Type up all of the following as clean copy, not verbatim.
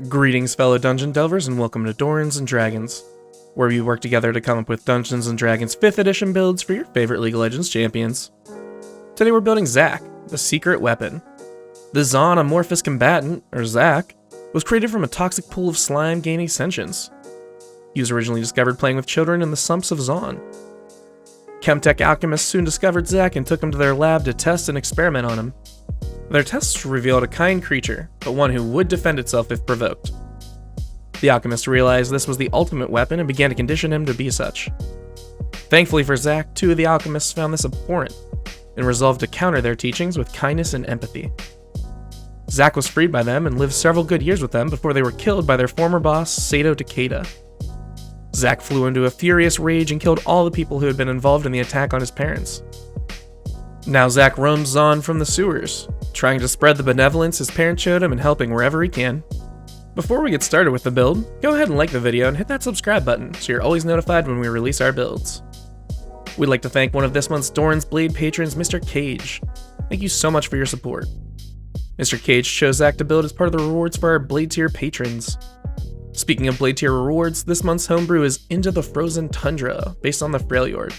Greetings, fellow dungeon delvers, and welcome to Dorans and Dragons, where we work together to come up with Dungeons and Dragons 5th edition builds for your favorite League of Legends champions. Today we're building Zac, the secret weapon. The Zaun amorphous combatant, or Zac, was created from a toxic pool of slime gaining sentience. He was originally discovered playing with children in the sumps of Zaun. Chemtech alchemists soon discovered Zac and took him to their lab to test and experiment on him. Their tests revealed a kind creature, but one who would defend itself if provoked. The alchemists realized this was the ultimate weapon and began to condition him to be such. Thankfully for Zac, two of the alchemists found this abhorrent and resolved to counter their teachings with kindness and empathy. Zac was freed by them and lived several good years with them before they were killed by their former boss, Sato Takeda. Zac flew into a furious rage and killed all the people who had been involved in the attack on his parents. Now Zac roams Zaun from the sewers, trying to spread the benevolence his parents showed him and helping wherever he can. Before we get started with the build, go ahead and like the video and hit that subscribe button so you're always notified when we release our builds. We'd like to thank one of this month's Doran's Blade patrons, Mr. Cage. Thank you so much for your support. Mr. Cage chose Zac to build as part of the rewards for our Blade Tier patrons. Speaking of Blade Tier rewards, this month's homebrew is Into the Frozen Tundra, based on the Freljord.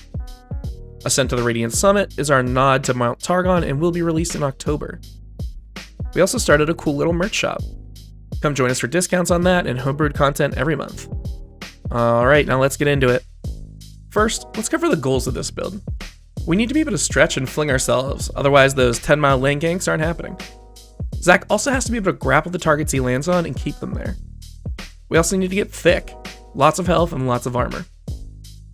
Ascent to the Radiant Summit is our nod to Mount Targon and will be released in October. We also started a cool little merch shop. Come join us for discounts on that and homebrewed content every month. Alright, now let's get into it. First, let's cover the goals of this build. We need to be able to stretch and fling ourselves, otherwise those 10-mile lane ganks aren't happening. Zac also has to be able to grapple the targets he lands on and keep them there. We also need to get thick, lots of health and lots of armor.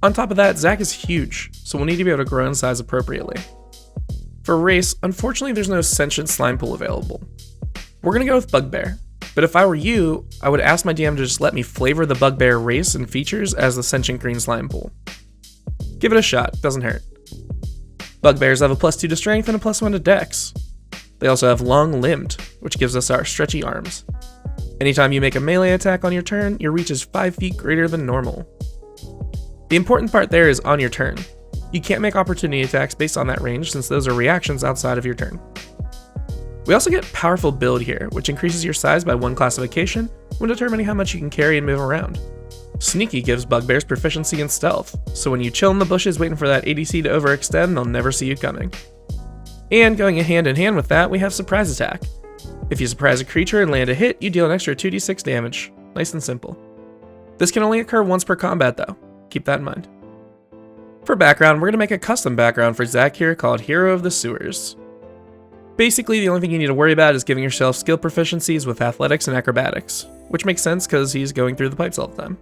On top of that, Zac is huge, so we'll need to be able to grow in size appropriately. For race, unfortunately there's no sentient slime pool available. We're gonna go with Bugbear, but if I were you, I would ask my DM to just let me flavor the Bugbear race and features as the sentient green slime pool. Give it a shot, doesn't hurt. Bugbears have a +2 to strength and a +1 to dex. They also have long limbed, which gives us our stretchy arms. Anytime you make a melee attack on your turn, your reach is 5 feet greater than normal. The important part there is on your turn. You can't make opportunity attacks based on that range since those are reactions outside of your turn. We also get Powerful Build here, which increases your size by 1 classification when determining how much you can carry and move around. Sneaky gives Bugbears proficiency in stealth, so when you chill in the bushes waiting for that ADC to overextend, they'll never see you coming. And going hand in hand with that, we have Surprise Attack. If you surprise a creature and land a hit, you deal an extra 2d6 damage. Nice and simple. This can only occur once per combat though. Keep that in mind. For background, we're going to make a custom background for Zac here called Hero of the Sewers. Basically, the only thing you need to worry about is giving yourself skill proficiencies with athletics and acrobatics, which makes sense because he's going through the pipes all the time.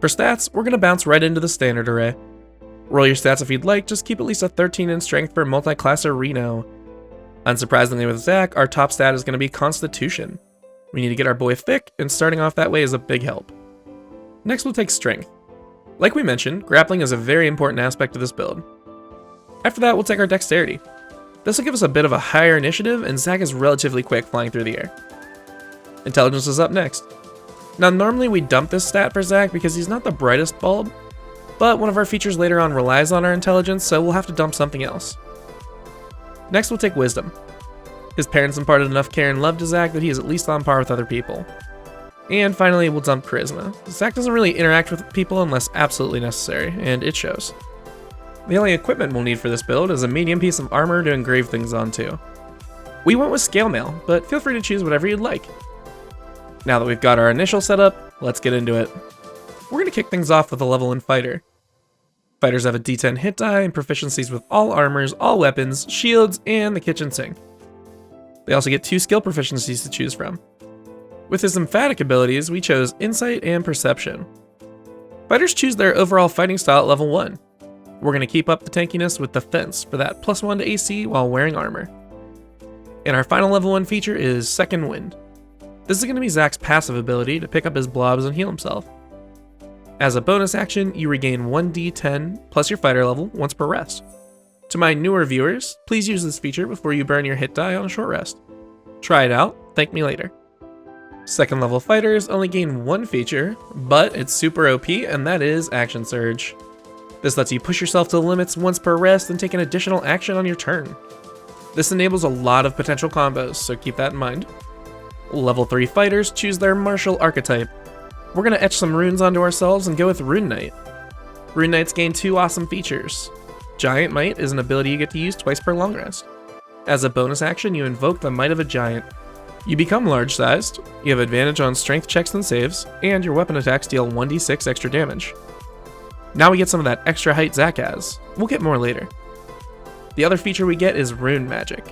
For stats, we're going to bounce right into the standard array. Roll your stats if you'd like, just keep at least a 13 in strength for multi-class or Reno. Unsurprisingly with Zac, our top stat is going to be Constitution. We need to get our boy thick, and starting off that way is a big help. Next we'll take Strength. Like we mentioned, grappling is a very important aspect of this build. After that we'll take our Dexterity. This will give us a bit of a higher initiative, and Zac is relatively quick flying through the air. Intelligence is up next. Now normally we dump this stat for Zac because he's not the brightest bulb, but one of our features later on relies on our intelligence, so we'll have to dump something else. Next we'll take Wisdom. His parents imparted enough care and love to Zac that he is at least on par with other people. And finally, we'll dump Charisma. Zac doesn't really interact with people unless absolutely necessary, and it shows. The only equipment we'll need for this build is a medium piece of armor to engrave things onto. We went with Scale Mail, but feel free to choose whatever you'd like. Now that we've got our initial setup, let's get into it. We're going to kick things off with a level 1 fighter. Fighters have a D10 hit die and proficiencies with all armors, all weapons, shields, and the kitchen sink. They also get 2 skill proficiencies to choose from. With his emphatic abilities, we chose Insight and Perception. Fighters choose their overall fighting style at level 1. We're going to keep up the tankiness with Defense for that +1 to AC while wearing armor. And our final level 1 feature is Second Wind. This is going to be Zac's passive ability to pick up his blobs and heal himself. As a bonus action, you regain 1d10 plus your fighter level once per rest. To my newer viewers, please use this feature before you burn your hit die on a short rest. Try it out, thank me later. Second level fighters only gain 1 feature, but it's super OP, and that is Action Surge. This lets you push yourself to the limits once per rest and take an additional action on your turn. This enables a lot of potential combos, so keep that in mind. Level 3 fighters choose their martial archetype. We're going to etch some runes onto ourselves and go with Rune Knight. Rune Knights gain 2 awesome features. Giant Might is an ability you get to use twice per long rest. As a bonus action, you invoke the Might of a Giant. You become large-sized, you have advantage on strength checks and saves, and your weapon attacks deal 1d6 extra damage. Now we get some of that extra height Zac has. We'll get more later. The other feature we get is Rune Magic.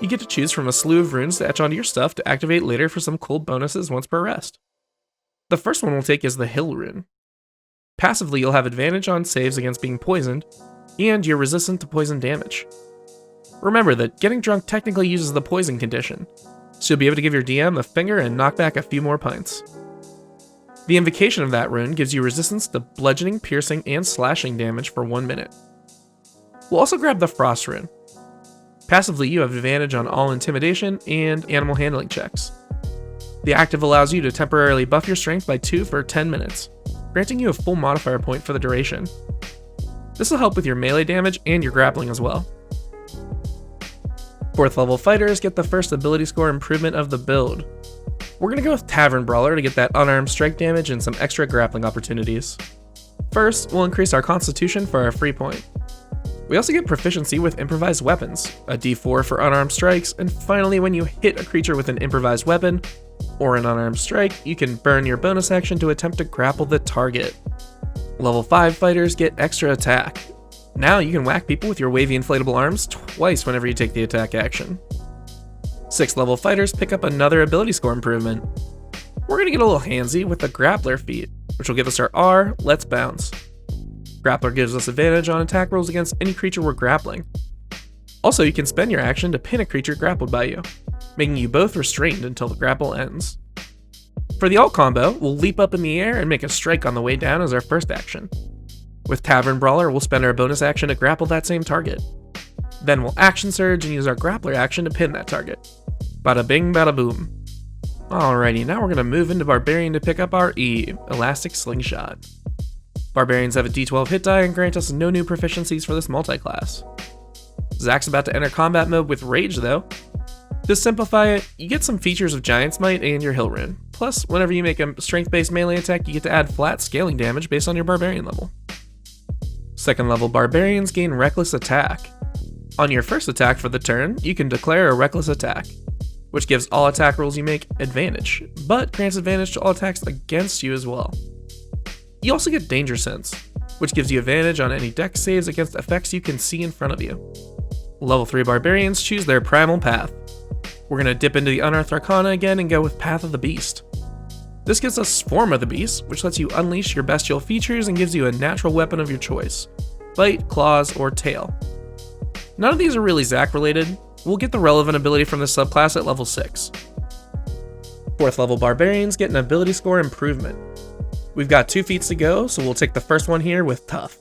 You get to choose from a slew of runes to etch onto your stuff to activate later for some cool bonuses once per rest. The first one we'll take is the Hill Rune. Passively, you'll have advantage on saves against being poisoned, and you're resistant to poison damage. Remember that getting drunk technically uses the poison condition, so you'll be able to give your DM a finger and knock back a few more pints. The invocation of that rune gives you resistance to bludgeoning, piercing, and slashing damage for 1 minute. We'll also grab the Frost Rune. Passively, you have advantage on all intimidation and animal handling checks. The active allows you to temporarily buff your strength by 2 for 10 minutes, granting you a full modifier point for the duration. This will help with your melee damage and your grappling as well. 4th level fighters get the first ability score improvement of the build. We're going to go with Tavern Brawler to get that unarmed strike damage and some extra grappling opportunities. First, we'll increase our constitution for our free point. We also get proficiency with improvised weapons, a d4 for unarmed strikes, and finally when you hit a creature with an improvised weapon, or an unarmed strike, you can burn your bonus action to attempt to grapple the target. Level 5 fighters get extra attack. Now you can whack people with your wavy inflatable arms twice whenever you take the attack action. 6th level fighters pick up another ability score improvement. We're going to get a little handsy with the Grappler feat, which will give us our R, Let's Bounce. Grappler gives us advantage on attack rolls against any creature we're grappling. Also, you can spend your action to pin a creature grappled by you, making you both restrained until the grapple ends. For the alt combo, we'll leap up in the air and make a strike on the way down as our first action. With Tavern Brawler, we'll spend our bonus action to grapple that same target. Then we'll action surge and use our grappler action to pin that target. Bada bing, bada boom. Alrighty, now we're going to move into Barbarian to pick up our E, Elastic Slingshot. Barbarians have a d12 hit die and grant us no new proficiencies for this multi-class. Zac's about to enter combat mode with Rage though. To simplify it, you get some features of Giant's Might and your Hill Rune. Plus, whenever you make a strength-based melee attack, you get to add flat scaling damage based on your Barbarian level. 2nd level Barbarians gain Reckless Attack. On your first attack for the turn, you can declare a Reckless Attack, which gives all attack rolls you make advantage, but grants advantage to all attacks against you as well. You also get Danger Sense, which gives you advantage on any dex saves against effects you can see in front of you. Level 3 Barbarians choose their Primal Path. We're going to dip into the Unearthed Arcana again and go with Path of the Beast. This gives us Form of the Beast, which lets you unleash your bestial features and gives you a natural weapon of your choice: bite, claws, or tail. None of these are really Zac related. We'll get the relevant ability from this subclass at level 6. 4th level Barbarians get an ability score improvement. We've got 2 feats to go, so we'll take the first one here with Tough.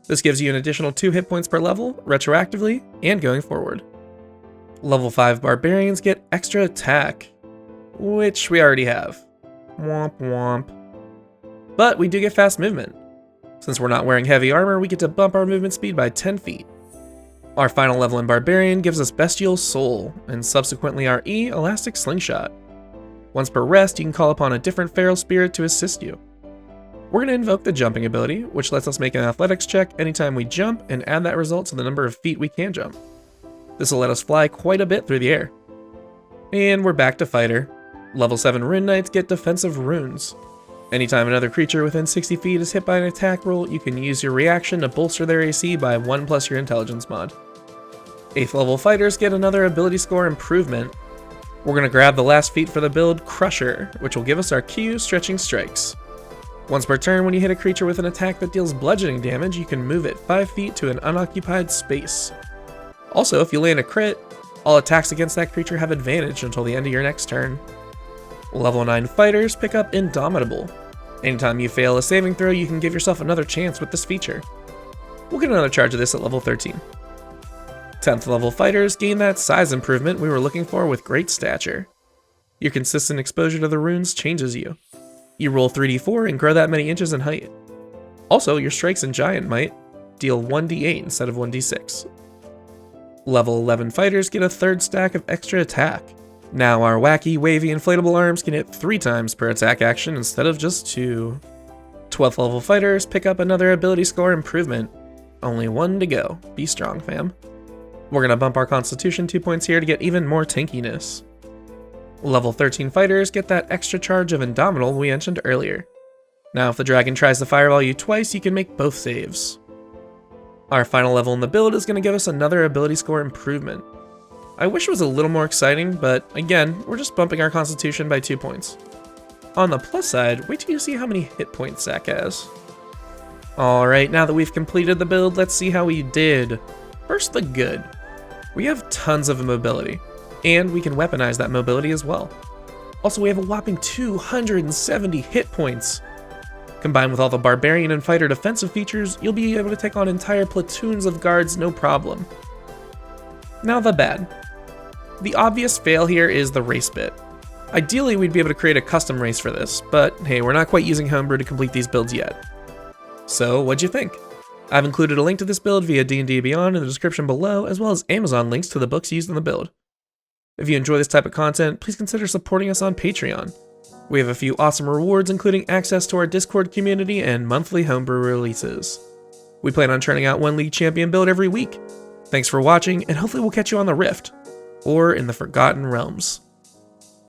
This gives you an additional 2 hit points per level, retroactively, and going forward. Level 5 Barbarians get extra attack, which we already have. Womp womp. But we do get fast movement. Since we're not wearing heavy armor, we get to bump our movement speed by 10 feet. Our final level in Barbarian gives us Bestial Soul, and subsequently our E, Elastic Slingshot. Once per rest, you can call upon a different feral spirit to assist you. We're going to invoke the jumping ability, which lets us make an athletics check anytime we jump and add that result to the number of feet we can jump. This will let us fly quite a bit through the air. And we're back to Fighter. Level 7 Rune Knights get Defensive Runes. Anytime another creature within 60 feet is hit by an attack roll, you can use your reaction to bolster their AC by 1 plus your intelligence mod. 8th level fighters get another ability score improvement. We're going to grab the last feat for the build, Crusher, which will give us our Q, Stretching Strikes. Once per turn, when you hit a creature with an attack that deals bludgeoning damage, you can move it 5 feet to an unoccupied space. Also, if you land a crit, all attacks against that creature have advantage until the end of your next turn. Level 9 fighters pick up Indomitable. Anytime you fail a saving throw, you can give yourself another chance with this feature. We'll get another charge of this at level 13. 10th level fighters gain that size improvement we were looking for with Great Stature. Your consistent exposure to the runes changes you. You roll 3d4 and grow that many inches in height. Also, your strikes in Giant Might deal 1d8 instead of 1d6. Level 11 fighters get a 3rd stack of extra attack. Now our wacky, wavy, inflatable arms can hit 3 times per attack action instead of just 2. 12th level fighters pick up another ability score improvement. Only 1 to go. Be strong, fam. We're gonna bump our constitution 2 points here to get even more tankiness. Level 13 fighters get that extra charge of Indomitable we mentioned earlier. Now if the dragon tries to fireball you twice, you can make both saves. Our final level in the build is gonna give us another ability score improvement. I wish it was a little more exciting, but again, we're just bumping our constitution by 2 points. On the plus side, wait till you see how many hit points Zack has. Alright, now that we've completed the build, let's see how we did. First, the good. We have tons of mobility, and we can weaponize that mobility as well. Also, we have a whopping 270 hit points. Combined with all the barbarian and fighter defensive features, you'll be able to take on entire platoons of guards no problem. Now the bad. The obvious fail here is the race bit. Ideally, we'd be able to create a custom race for this, but hey, we're not quite using Homebrew to complete these builds yet. So, what'd you think? I've included a link to this build via D&D Beyond in the description below, as well as Amazon links to the books used in the build. If you enjoy this type of content, please consider supporting us on Patreon. We have a few awesome rewards, including access to our Discord community and monthly Homebrew releases. We plan on churning out one League Champion build every week. Thanks for watching, and hopefully we'll catch you on the Rift, or in the Forgotten Realms.